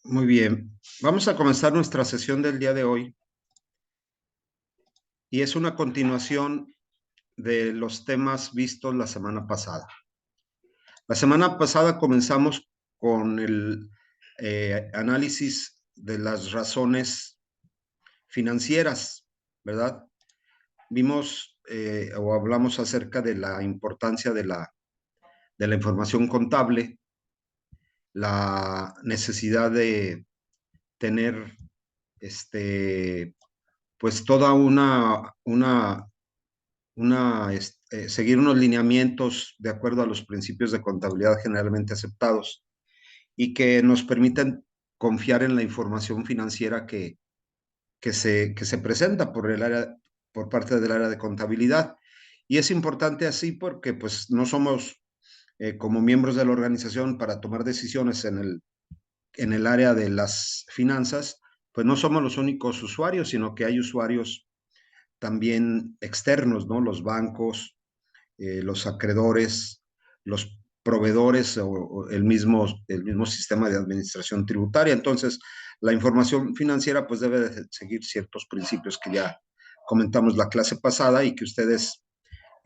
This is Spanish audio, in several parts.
Muy bien, vamos a comenzar nuestra sesión del día de hoy y es una continuación de los temas vistos la semana pasada. La semana pasada comenzamos con el análisis de las razones financieras, ¿verdad? Vimos o hablamos acerca de la importancia de la información contable, la necesidad de tener pues toda seguir unos lineamientos de acuerdo a los principios de contabilidad generalmente aceptados y que nos permiten confiar en la información financiera que se presenta por parte del área de contabilidad. Y es importante así porque pues no somos como miembros de la organización para tomar decisiones en el área de las finanzas, pues no somos los únicos usuarios, sino que hay usuarios también externos, ¿no? Los bancos, los acreedores, los proveedores o el mismo sistema de administración tributaria. Entonces, la información financiera pues debe de seguir ciertos principios que ya comentamos la clase pasada y que ustedes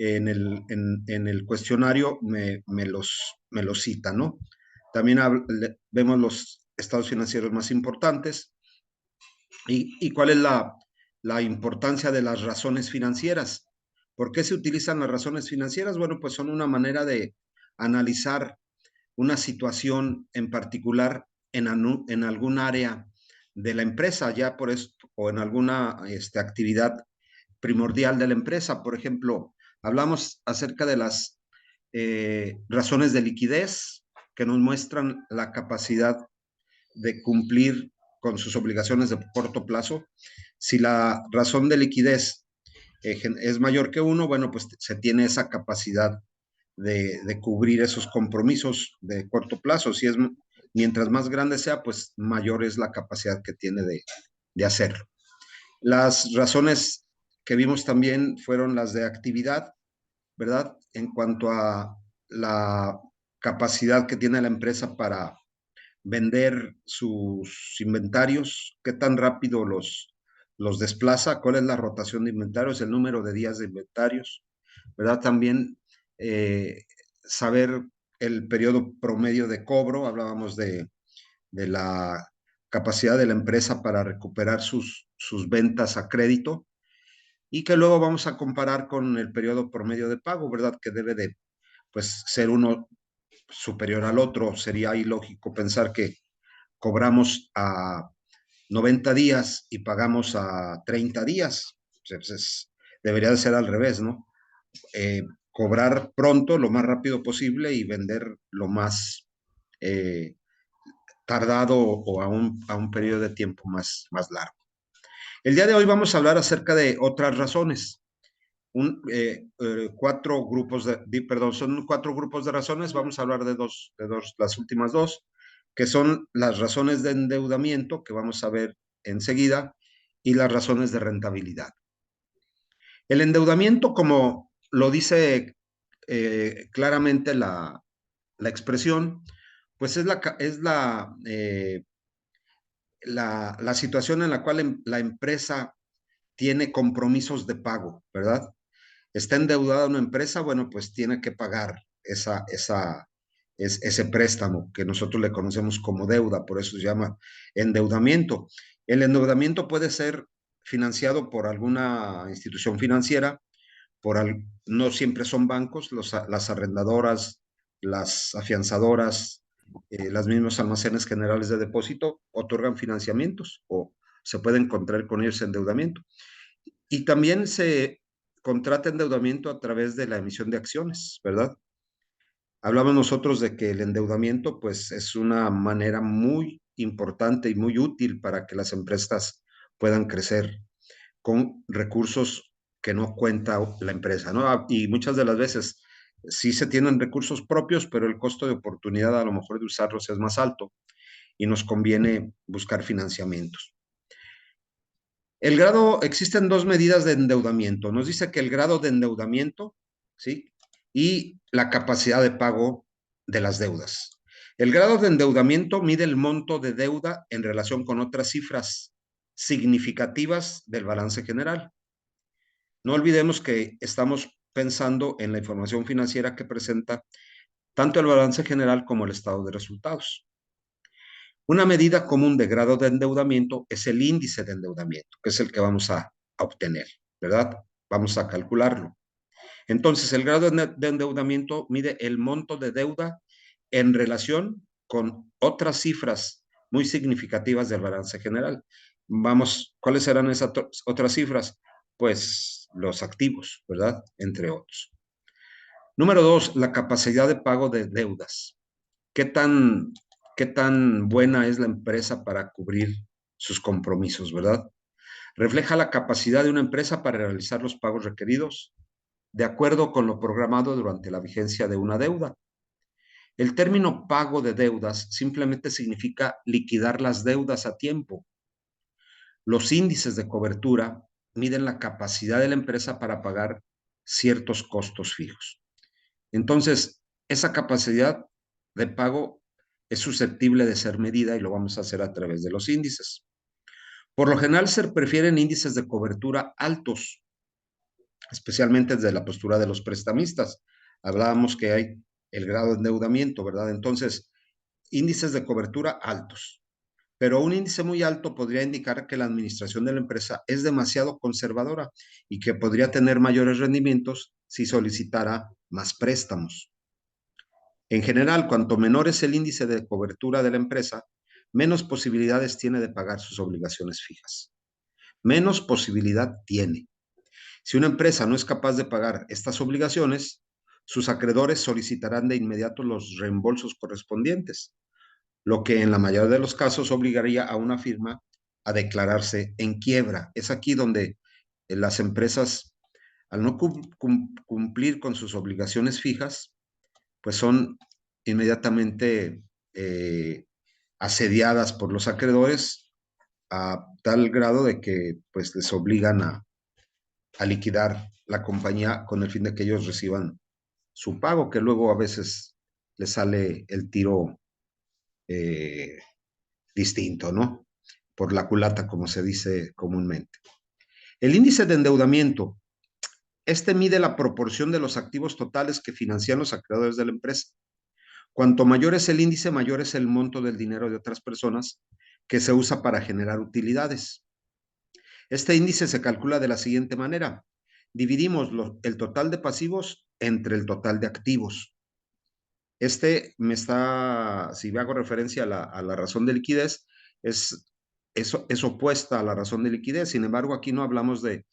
en el cuestionario me los citan, ¿no? También vemos los estados financieros más importantes y cuál es la importancia de las razones financieras. ¿Por qué se utilizan las razones financieras? Bueno, pues son una manera de analizar una situación en particular en algún área de la empresa, ya por eso, o en alguna actividad primordial de la empresa. Por ejemplo, hablamos acerca de las razones de liquidez que nos muestran la capacidad de cumplir con sus obligaciones de corto plazo. Si la razón de liquidez es mayor que uno, bueno, pues se tiene esa capacidad de cubrir esos compromisos de corto plazo. Mientras más grande sea, pues mayor es la capacidad que tiene de hacerlo. Las razones que vimos también fueron las de actividad, ¿verdad? En cuanto a la capacidad que tiene la empresa para vender sus inventarios, qué tan rápido los desplaza, cuál es la rotación de inventarios, el número de días de inventarios, ¿verdad? También saber el periodo promedio de cobro, hablábamos de la capacidad de la empresa para recuperar sus ventas a crédito y que luego vamos a comparar con el periodo promedio de pago, ¿verdad? Que debe de pues, ser uno superior al otro. Sería ilógico pensar que cobramos a 90 días y pagamos a 30 días. Entonces, debería de ser al revés, ¿no? Cobrar pronto, lo más rápido posible y vender lo más eh, tardado o a un periodo de tiempo más largo. El día de hoy vamos a hablar acerca de otras razones. Son 4 grupos de razones. Vamos a hablar de dos, las últimas dos, que son las razones de endeudamiento, que vamos a ver enseguida, y las razones de rentabilidad. El endeudamiento, como lo dice claramente la expresión, pues es la situación en la cual la empresa tiene compromisos de pago, ¿verdad? Está endeudada una empresa, bueno, pues tiene que pagar ese préstamo que nosotros le conocemos como deuda, por eso se llama endeudamiento. El endeudamiento puede ser financiado por alguna institución financiera, no siempre son bancos, las arrendadoras, las afianzadoras, los mismos almacenes generales de depósito otorgan financiamientos o se puede encontrar con ellos endeudamiento. Y también se contrata endeudamiento a través de la emisión de acciones, ¿verdad? Hablamos nosotros de que el endeudamiento, pues, es una manera muy importante y muy útil para que las empresas puedan crecer con recursos que no cuenta la empresa, ¿no? Y muchas de las veces sí se tienen recursos propios, pero el costo de oportunidad a lo mejor de usarlos es más alto y nos conviene buscar financiamientos. Existen dos medidas de endeudamiento. Nos dice que el grado de endeudamiento, ¿sí? Y la capacidad de pago de las deudas. El grado de endeudamiento mide el monto de deuda en relación con otras cifras significativas del balance general. No olvidemos que estamos pensando en la información financiera que presenta tanto el balance general como el estado de resultados. Una medida común de grado de endeudamiento es el índice de endeudamiento, que es el que vamos a obtener, ¿verdad? Vamos a calcularlo. Entonces, el grado de endeudamiento mide el monto de deuda en relación con otras cifras muy significativas del balance general. Vamos, ¿cuáles serán esas otras cifras? Pues los activos, ¿verdad? Entre otros. Número 2, la capacidad de pago de deudas. ¿Qué tan, qué tan buena es la empresa para cubrir sus compromisos, verdad? Refleja la capacidad de una empresa para realizar los pagos requeridos de acuerdo con lo programado durante la vigencia de una deuda. El término pago de deudas simplemente significa liquidar las deudas a tiempo. Los índices de cobertura miden la capacidad de la empresa para pagar ciertos costos fijos. Entonces, esa capacidad de pago es susceptible de ser medida y lo vamos a hacer a través de los índices. Por lo general se prefieren índices de cobertura altos, especialmente desde la postura de los prestamistas. Hablábamos que hay el grado de endeudamiento, ¿verdad? Entonces, índices de cobertura altos. Pero un índice muy alto podría indicar que la administración de la empresa es demasiado conservadora y que podría tener mayores rendimientos si solicitara más préstamos. En general, cuanto menor es el índice de cobertura de la empresa, menos posibilidades tiene de pagar sus obligaciones fijas. Menos posibilidad tiene. Si una empresa no es capaz de pagar estas obligaciones, sus acreedores solicitarán de inmediato los reembolsos correspondientes, lo que en la mayoría de los casos obligaría a una firma a declararse en quiebra. Es aquí donde las empresas, al no cumplir con sus obligaciones fijas, pues son inmediatamente asediadas por los acreedores a tal grado de que pues les obligan a liquidar la compañía con el fin de que ellos reciban su pago, que luego a veces les sale el tiro eh, distinto, ¿no? Por la culata, como se dice comúnmente. El índice de endeudamiento, este mide la proporción de los activos totales que financian los acreedores de la empresa. Cuanto mayor es el índice, mayor es el monto del dinero de otras personas que se usa para generar utilidades. Este índice se calcula de la siguiente manera. Dividimos el total de pasivos entre el total de activos. Si hago referencia a la razón de liquidez, es opuesta a la razón de liquidez. Sin embargo, aquí no hablamos de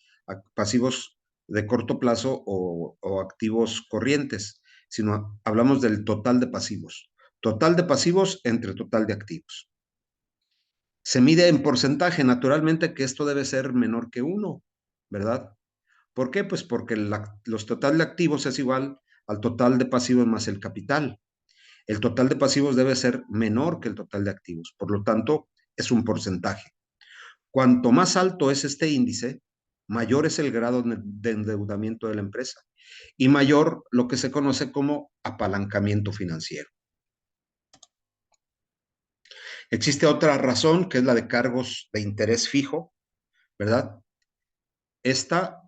pasivos de corto plazo o activos corrientes, sino hablamos del total de pasivos. Total de pasivos entre total de activos. Se mide en porcentaje, naturalmente que esto debe ser menor que 1, ¿verdad? ¿Por qué? Pues porque los total de activos es igual al total de pasivos más el capital. El total de pasivos debe ser menor que el total de activos, por lo tanto, es un porcentaje. Cuanto más alto es este índice, mayor es el grado de endeudamiento de la empresa y mayor lo que se conoce como apalancamiento financiero. Existe otra razón que es la de cargos de interés fijo, ¿verdad? Esta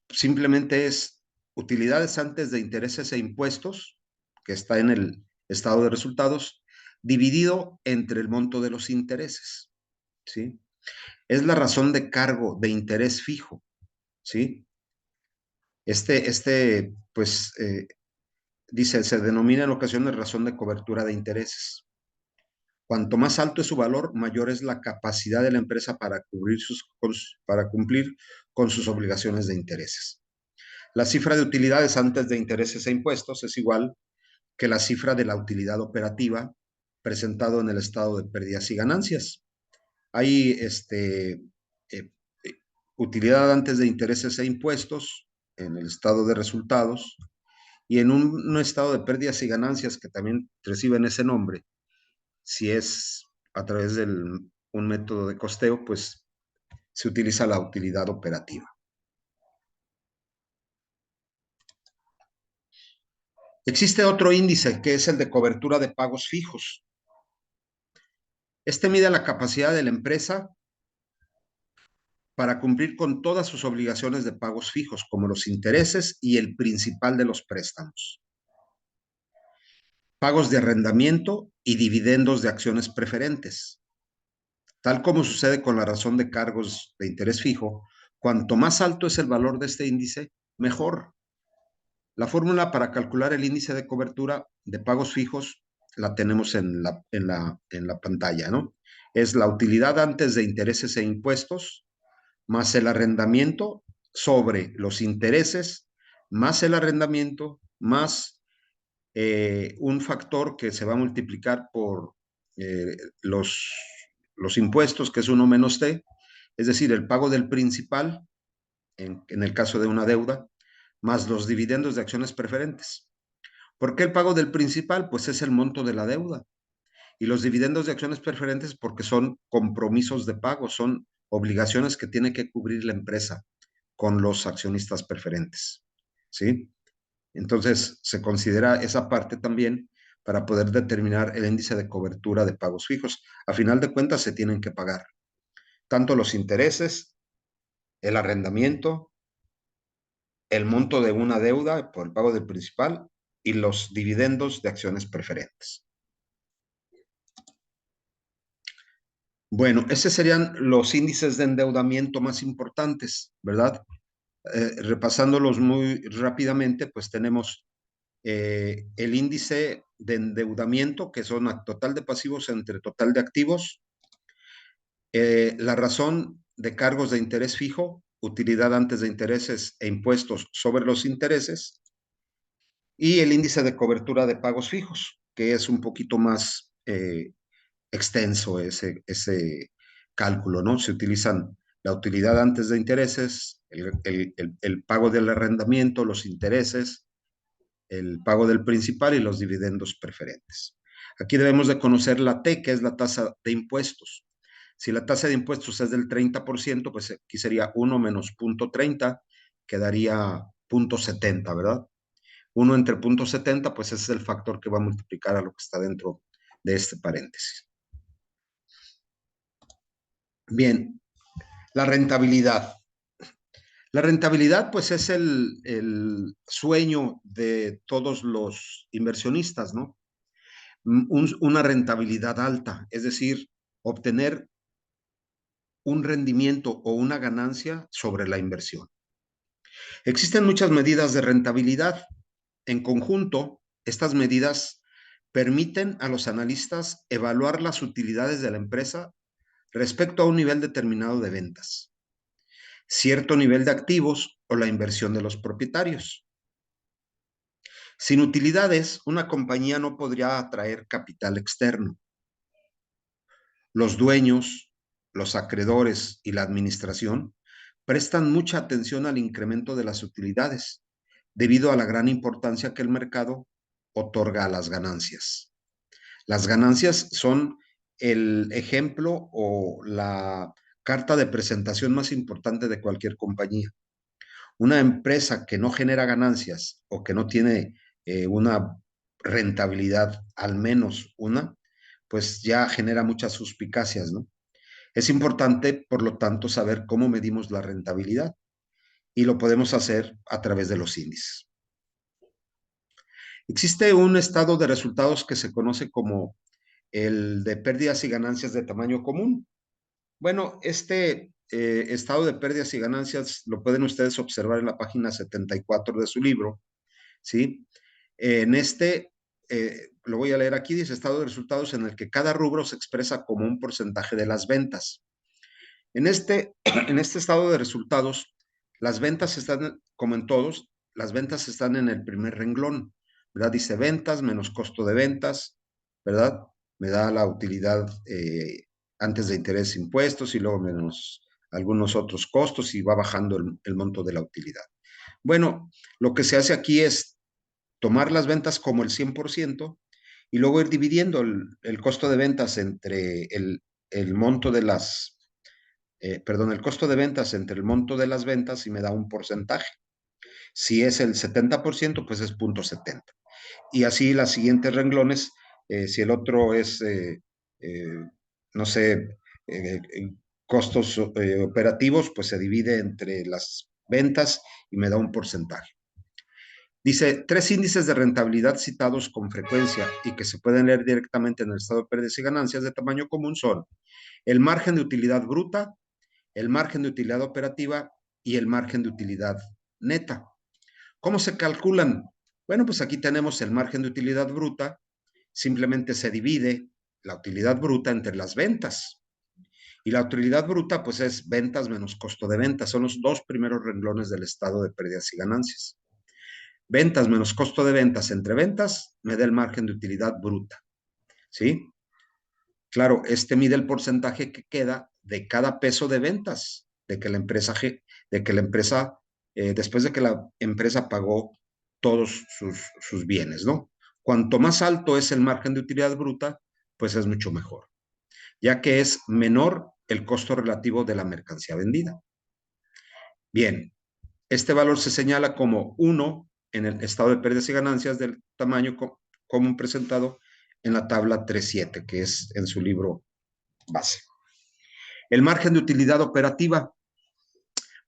simplemente es utilidades antes de intereses e impuestos, que está en el estado de resultados, dividido entre el monto de los intereses, ¿sí? Es la razón de cargo de interés fijo, ¿sí? Pues, dice, se denomina en ocasiones razón de cobertura de intereses. Cuanto más alto es su valor, mayor es la capacidad de la empresa para cumplir con sus obligaciones de intereses. La cifra de utilidades antes de intereses e impuestos es igual que la cifra de la utilidad operativa presentado en el estado de pérdidas y ganancias. Hay eh, utilidad antes de intereses e impuestos en el estado de resultados y en un estado de pérdidas y ganancias que también reciben ese nombre. Si es a través de un método de costeo, pues se utiliza la utilidad operativa. Existe otro índice que es el de cobertura de pagos fijos. Este mide la capacidad de la empresa para cumplir con todas sus obligaciones de pagos fijos, como los intereses y el principal de los préstamos, pagos de arrendamiento y dividendos de acciones preferentes. Tal como sucede con la razón de cargos de interés fijo, cuanto más alto es el valor de este índice, mejor. La fórmula para calcular el índice de cobertura de pagos fijos la tenemos en la pantalla, ¿no? Es la utilidad antes de intereses e impuestos más el arrendamiento sobre los intereses, más el arrendamiento, más un factor que se va a multiplicar por eh, los, los impuestos, que es uno menos T, es decir, el pago del principal, en el caso de una deuda, más los dividendos de acciones preferentes. ¿Por qué el pago del principal? Pues es el monto de la deuda. Y los dividendos de acciones preferentes porque son compromisos de pago, son obligaciones que tiene que cubrir la empresa con los accionistas preferentes. ¿Sí? Entonces, se considera esa parte también para poder determinar el índice de cobertura de pagos fijos. A final de cuentas, se tienen que pagar tanto los intereses, el arrendamiento, el monto de una deuda por el pago del principal y los dividendos de acciones preferentes. Bueno, esos serían los índices de endeudamiento más importantes, ¿verdad? Repasándolos muy rápidamente, pues tenemos el índice de endeudamiento, que son total de pasivos entre total de activos, la razón de cargos de interés fijo, utilidad antes de intereses e impuestos sobre los intereses, y el índice de cobertura de pagos fijos, que es un poquito más extenso ese cálculo, ¿no? Se utilizan la utilidad antes de intereses, el pago del arrendamiento, los intereses, el pago del principal y los dividendos preferentes. Aquí debemos de conocer la T, que es la tasa de impuestos. Si la tasa de impuestos es del 30%, pues aquí sería 1 menos 0.30, quedaría 0.70, ¿verdad? 1 entre 0.70, pues ese es el factor que va a multiplicar a lo que está dentro de este paréntesis. Bien, la rentabilidad. La rentabilidad, pues, es el sueño de todos los inversionistas, ¿no? Una rentabilidad alta, es decir, obtener un rendimiento o una ganancia sobre la inversión. Existen muchas medidas de rentabilidad. En conjunto, estas medidas permiten a los analistas evaluar las utilidades de la empresa respecto a un nivel determinado de ventas, cierto nivel de activos o la inversión de los propietarios. Sin utilidades, una compañía no podría atraer capital externo. Los dueños, los acreedores y la administración prestan mucha atención al incremento de las utilidades, debido a la gran importancia que el mercado otorga a las ganancias. Las ganancias son el ejemplo o la carta de presentación más importante de cualquier compañía. Una empresa que no genera ganancias o que no tiene una rentabilidad, al menos una, pues ya genera muchas suspicacias, ¿no? Es importante, por lo tanto, saber cómo medimos la rentabilidad y lo podemos hacer a través de los índices. Existe un estado de resultados que se conoce como el de pérdidas y ganancias de tamaño común. Bueno, este estado de pérdidas y ganancias lo pueden ustedes observar en la página 74 de su libro, ¿sí? En este, lo voy a leer aquí, dice estado de resultados en el que cada rubro se expresa como un porcentaje de las ventas. En este, en este estado de resultados, las ventas están, como en todos, las ventas están en el primer renglón, ¿verdad? Dice ventas menos costo de ventas, ¿verdad? Me da la utilidad antes de interés, impuestos y luego menos algunos otros costos y va bajando el monto de la utilidad. Bueno, lo que se hace aquí es tomar las ventas como el 100% y luego ir dividiendo el costo de ventas entre el monto de las perdón, el costo de ventas entre el monto de las ventas y me da un porcentaje. Si es el 70%, pues es 0.70. Y así las siguientes renglones, si el otro es, no sé, eh, costos operativos, pues se divide entre las ventas y me da un porcentaje. Dice, tres índices de rentabilidad citados con frecuencia y que se pueden leer directamente en el estado de pérdidas y ganancias de tamaño común son el margen de utilidad bruta, el margen de utilidad operativa y el margen de utilidad neta. ¿Cómo se calculan? Bueno, pues aquí tenemos el margen de utilidad bruta, simplemente se divide la utilidad bruta entre las ventas. Y la utilidad bruta, pues es ventas menos costo de ventas. Son los dos primeros renglones del estado de pérdidas y ganancias. Ventas menos costo de ventas entre ventas me da el margen de utilidad bruta. ¿Sí? Claro, este mide el porcentaje que queda de cada peso de ventas, después de que la empresa pagó todos sus bienes, ¿no? Cuanto más alto es el margen de utilidad bruta, pues es mucho mejor, ya que es menor el costo relativo de la mercancía vendida. Bien, este valor se señala como 1 en el estado de pérdidas y ganancias del tamaño común presentado en la tabla 3.7, que es en su libro base. El margen de utilidad operativa.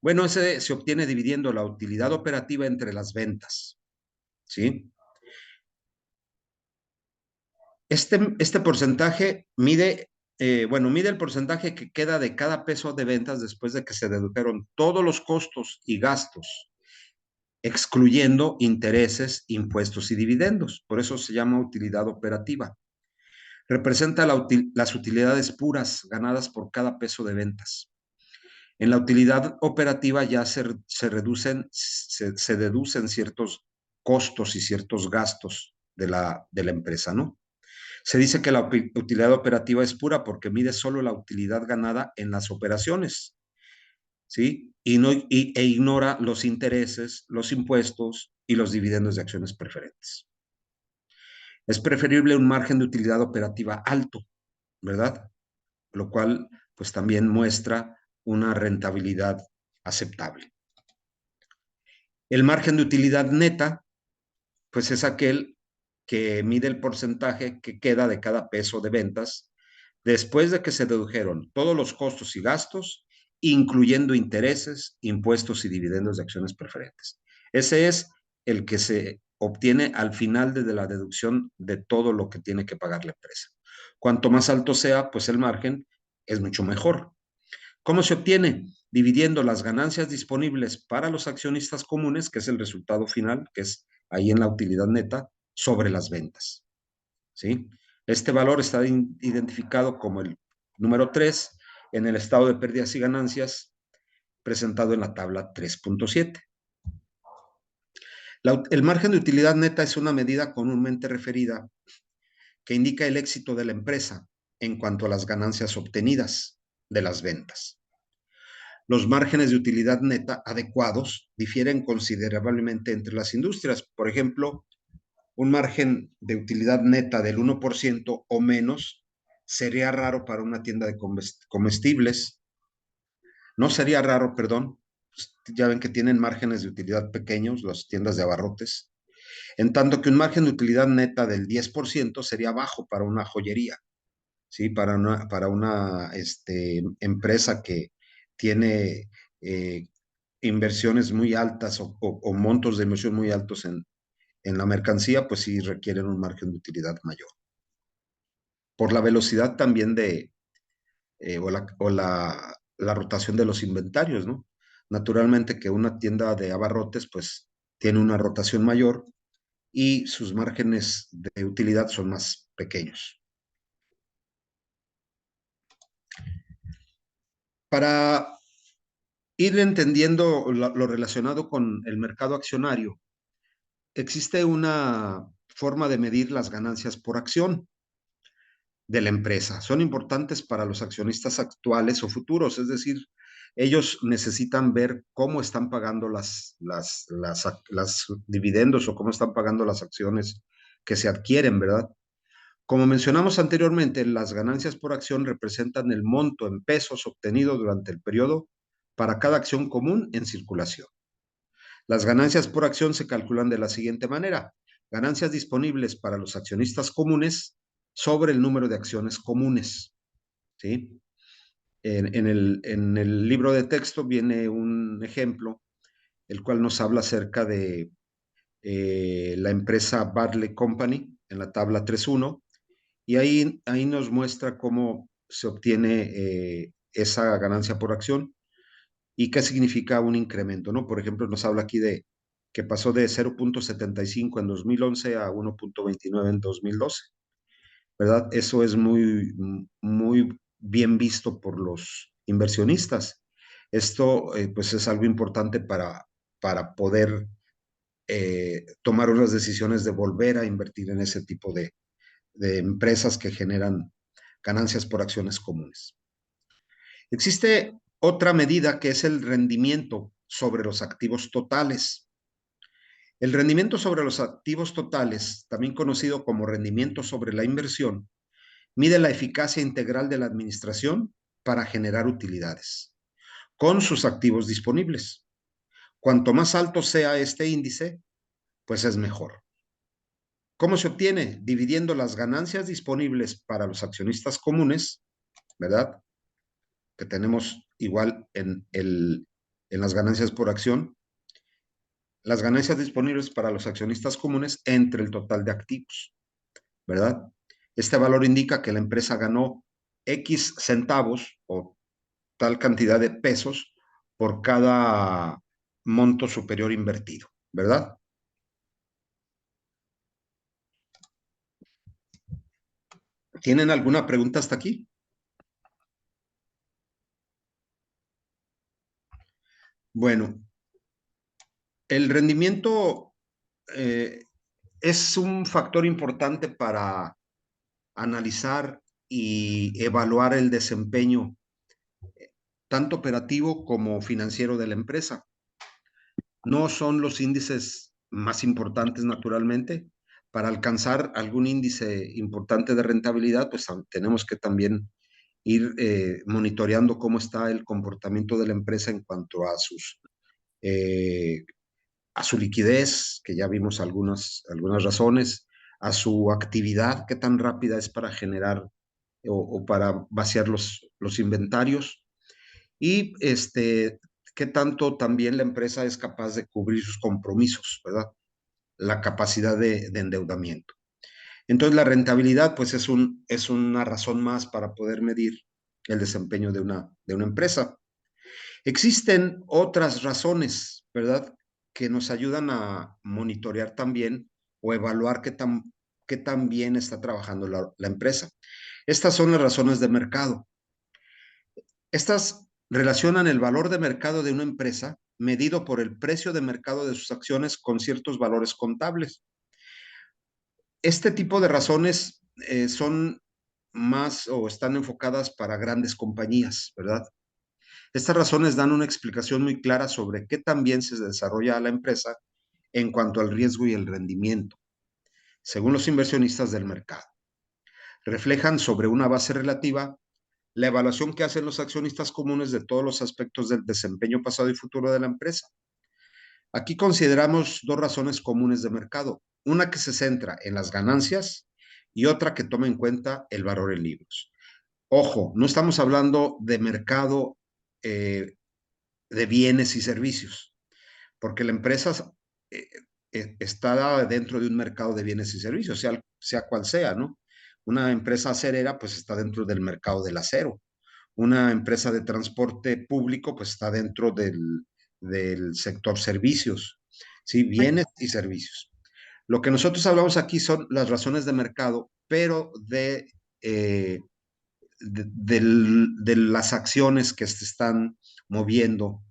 Bueno, ese se obtiene dividiendo la utilidad operativa entre las ventas. ¿Sí? Este porcentaje mide el porcentaje que queda de cada peso de ventas después de que se dedujeron todos los costos y gastos, excluyendo intereses, impuestos y dividendos. Por eso se llama utilidad operativa. Representa las utilidades puras ganadas por cada peso de ventas. En la utilidad operativa ya se deducen ciertos costos y ciertos gastos de la empresa, ¿no? Se dice que la utilidad operativa es pura porque mide solo la utilidad ganada en las operaciones, ¿sí? E ignora los intereses, los impuestos y los dividendos de acciones preferentes. Es preferible un margen de utilidad operativa alto, ¿verdad? Lo cual, pues también muestra una rentabilidad aceptable. El margen de utilidad neta, pues es aquel que mide el porcentaje que queda de cada peso de ventas después de que se dedujeron todos los costos y gastos, incluyendo intereses, impuestos y dividendos de acciones preferentes. Ese es el que se obtiene al final de la deducción de todo lo que tiene que pagar la empresa. Cuanto más alto sea, pues el margen es mucho mejor. ¿Cómo se obtiene? Dividiendo las ganancias disponibles para los accionistas comunes, que es el resultado final, que es ahí en la utilidad neta, sobre las ventas. ¿Sí? Este valor está identificado como el número 3 en el estado de pérdidas y ganancias presentado en la tabla 3.7. El margen de utilidad neta es una medida comúnmente referida que indica el éxito de la empresa en cuanto a las ganancias obtenidas de las ventas. Los márgenes de utilidad neta adecuados difieren considerablemente entre las industrias. Por ejemplo, un margen de utilidad neta del 1% o menos sería raro para una tienda de comestibles. No sería raro, perdón. Ya ven que tienen márgenes de utilidad pequeños las tiendas de abarrotes. En tanto que un margen de utilidad neta del 10% sería bajo para una joyería, ¿sí? Para una empresa que tiene inversiones muy altas o montos de inversión muy altos en la mercancía, pues sí requieren un margen de utilidad mayor. Por la velocidad también la rotación de los inventarios, ¿no? Naturalmente que una tienda de abarrotes, pues tiene una rotación mayor y sus márgenes de utilidad son más pequeños. Para ir entendiendo lo relacionado con el mercado accionario, existe una forma de medir las ganancias por acción de la empresa. Son importantes para los accionistas actuales o futuros, es decir, ellos necesitan ver cómo están pagando las dividendos o cómo están pagando las acciones que se adquieren, ¿verdad? Como mencionamos anteriormente, las ganancias por acción representan el monto en pesos obtenido durante el periodo para cada acción común en circulación. Las ganancias por acción se calculan de la siguiente manera. ganancias disponibles para los accionistas comunes sobre el número de acciones comunes, ¿sí? En el libro de texto viene un ejemplo, el cual nos habla acerca de la empresa Barley Company en la tabla 3.1, y ahí nos muestra cómo se obtiene esa ganancia por acción y qué significa un incremento, ¿no? Por ejemplo, nos habla aquí de que pasó de 0.75 en 2011 a 1.29 en 2012, ¿verdad? Eso es muy, muy bien visto por los inversionistas. Esto, pues, es algo importante para poder tomar unas decisiones de volver a invertir en ese tipo de empresas que generan ganancias por acciones comunes. Existe otra medida que es el rendimiento sobre los activos totales. El rendimiento sobre los activos totales, también conocido como rendimiento sobre la inversión, mide la eficacia integral de la administración para generar utilidades, con sus activos disponibles. Cuanto más alto sea este índice, pues es mejor. ¿Cómo se obtiene? Dividiendo las ganancias disponibles para los accionistas comunes, ¿verdad? Que tenemos igual en las ganancias por acción, las ganancias disponibles para los accionistas comunes entre el total de activos, ¿verdad? Este valor indica que la empresa ganó X centavos o tal cantidad de pesos por cada monto superior invertido, ¿verdad? ¿Tienen alguna pregunta hasta aquí? Bueno, el rendimiento es un factor importante para analizar y evaluar el desempeño tanto operativo como financiero de la empresa. No son los índices más importantes, naturalmente. Para alcanzar algún índice importante de rentabilidad, pues tenemos que también ir monitoreando cómo está el comportamiento de la empresa en cuanto a su liquidez, que ya vimos algunas razones, a su actividad, qué tan rápida es para generar o para vaciar los inventarios, y qué tanto también la empresa es capaz de cubrir sus compromisos, ¿verdad? La capacidad de endeudamiento. Entonces, la rentabilidad, pues, es una razón más para poder medir el desempeño de una empresa. Existen otras razones, ¿verdad?, que nos ayudan a monitorear también o evaluar qué tan bien está trabajando la empresa. Estas son las razones de mercado. Estas relacionan el valor de mercado de una empresa medido por el precio de mercado de sus acciones con ciertos valores contables. Este tipo de razones son más o están enfocadas para grandes compañías, ¿verdad? Estas razones dan una explicación muy clara sobre qué tan bien se desarrolla la empresa en cuanto al riesgo y el rendimiento, según los inversionistas del mercado. Reflejan sobre una base relativa la evaluación que hacen los accionistas comunes de todos los aspectos del desempeño pasado y futuro de la empresa. Aquí consideramos dos razones comunes de mercado, una que se centra en las ganancias y otra que toma en cuenta el valor en libros. Ojo, no estamos hablando de mercado de bienes y servicios, porque la empresa eh, está dentro de un mercado de bienes y servicios, sea cual sea, ¿no? Una empresa acerera, pues, está dentro del mercado del acero. Una empresa de transporte público, pues, está dentro del sector servicios, ¿sí? Bienes y servicios. Lo que nosotros hablamos aquí son las razones de mercado, pero de las acciones que se están moviendo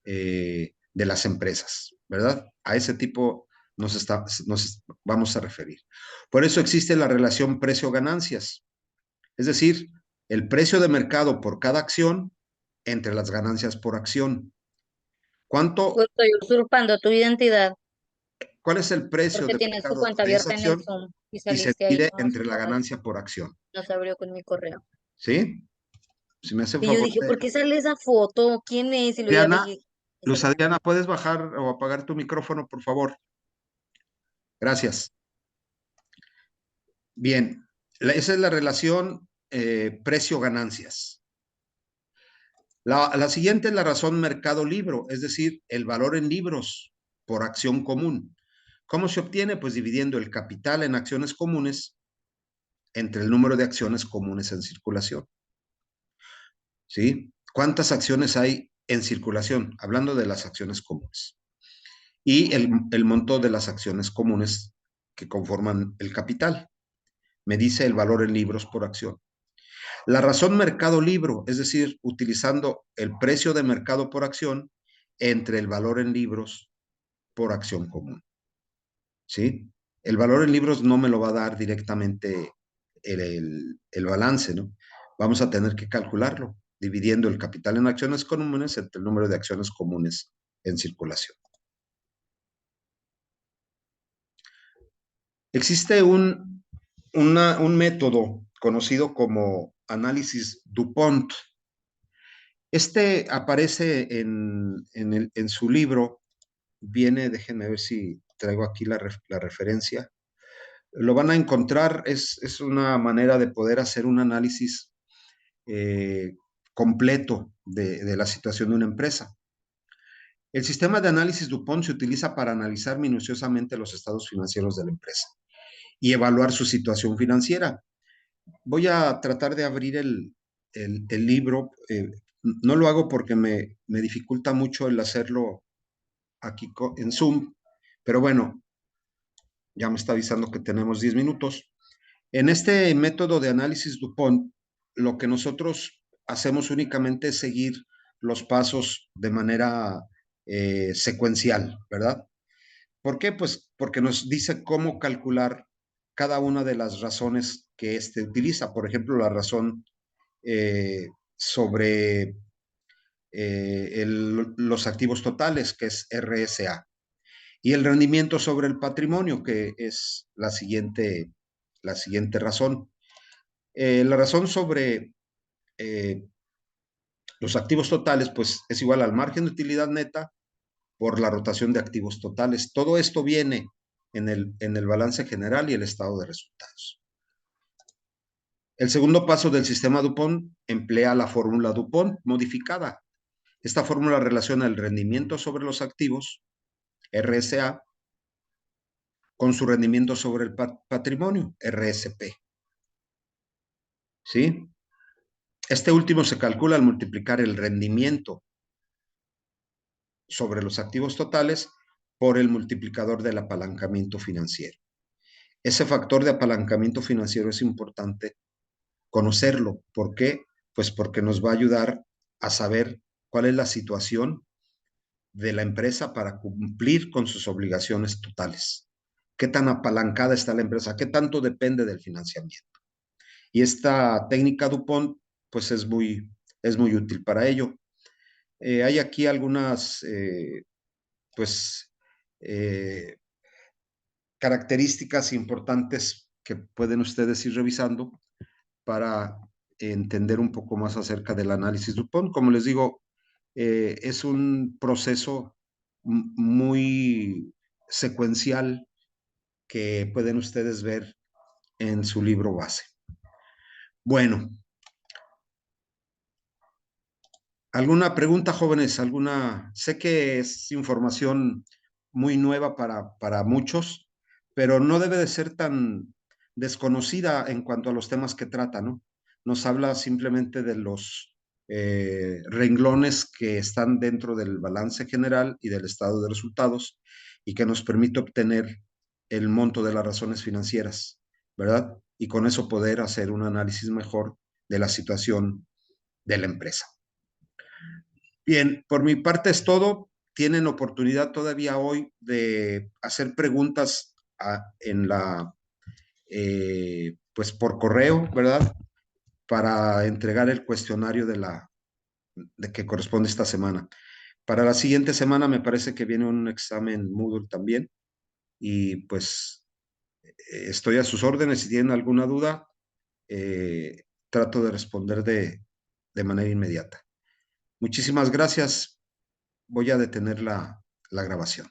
de las empresas, ¿verdad? A ese tipo nos vamos a referir. Por eso existe la relación precio-ganancias, es decir, el precio de mercado por cada acción entre las ganancias por acción. Pues estoy usurpando tu identidad ¿Cuál es el precio porque de tienes tu mercado cuenta de esa abierta en el acción? Zoom y Y se saliste ahí divide como si entre la nada, ganancia por acción, no se abrió con mi correo. ¿sí? Si me hace un Y yo favor dije, de... ¿por qué sale esa foto? ¿Quién es? Y luego ya Adriana, vi ese Luz mensaje. Adriana, ¿puedes bajar o apagar tu micrófono, por favor? Gracias. Bien, esa es la relación precio-ganancias. La siguiente es la razón mercado-libro, es decir, el valor en libros por acción común. ¿Cómo se obtiene? Pues dividiendo el capital en acciones comunes entre el número de acciones comunes en circulación. ¿Sí? ¿Cuántas acciones hay en circulación? Hablando de las acciones comunes. Y el monto de las acciones comunes que conforman el capital. Me dice el valor en libros por acción. La razón mercado-libro, es decir, utilizando el precio de mercado por acción entre el valor en libros por acción común. ¿Sí? El valor en libros no me lo va a dar directamente el balance, ¿no? Vamos a tener que calcularlo, dividiendo el capital en acciones comunes entre el número de acciones comunes en circulación. Existe un método conocido como análisis DuPont. Este aparece en su libro, viene, déjenme ver si traigo aquí la referencia. Lo van a encontrar, es una manera de poder hacer un análisis completo de la situación de una empresa. El sistema de análisis DuPont se utiliza para analizar minuciosamente los estados financieros de la empresa y evaluar su situación financiera. Voy a tratar de abrir el libro. No lo hago porque me dificulta mucho el hacerlo aquí en Zoom, pero bueno, ya me está avisando que tenemos 10 minutos. En este método de análisis DuPont, lo que nosotros hacemos únicamente es seguir los pasos de manera secuencial, ¿verdad? ¿Por qué? Pues porque nos dice cómo calcular cada una de las razones que éste utiliza. Por ejemplo, la razón sobre los activos totales, que es RSA, y el rendimiento sobre el patrimonio, que es la siguiente razón. La razón sobre eh, los activos totales, pues es igual al margen de utilidad neta por la rotación de activos totales. Todo esto viene en el balance general y el estado de resultados. El segundo paso del sistema DuPont emplea la fórmula DuPont modificada. Esta fórmula relaciona el rendimiento sobre los activos, RSA, con su rendimiento sobre el patrimonio, RSP. ¿Sí? Este último se calcula al multiplicar el rendimiento sobre los activos totales por el multiplicador del apalancamiento financiero. Ese factor de apalancamiento financiero es importante conocerlo. ¿Por qué? Pues porque nos va a ayudar a saber cuál es la situación de la empresa para cumplir con sus obligaciones totales. ¿Qué tan apalancada está la empresa? ¿Qué tanto depende del financiamiento? Y esta técnica DuPont, pues es muy útil para ello. Hay aquí algunas, pues, eh, características importantes que pueden ustedes ir revisando para entender un poco más acerca del análisis DuPont. Como les digo, es un proceso muy secuencial que pueden ustedes ver en su libro base. Bueno, ¿alguna pregunta, jóvenes? Sé que es información muy nueva para muchos, pero no debe de ser tan desconocida en cuanto a los temas que trata, ¿no? Nos habla simplemente de los renglones que están dentro del balance general y del estado de resultados y que nos permite obtener el monto de las razones financieras, ¿verdad? Y con eso poder hacer un análisis mejor de la situación de la empresa. Bien, por mi parte es todo. Tienen oportunidad todavía hoy de hacer preguntas pues por correo, ¿verdad? Para entregar el cuestionario de que corresponde esta semana. Para la siguiente semana me parece que viene un examen Moodle también y pues estoy a sus órdenes. Si tienen alguna duda, trato de responder de manera inmediata. Muchísimas gracias. Voy a detener la grabación.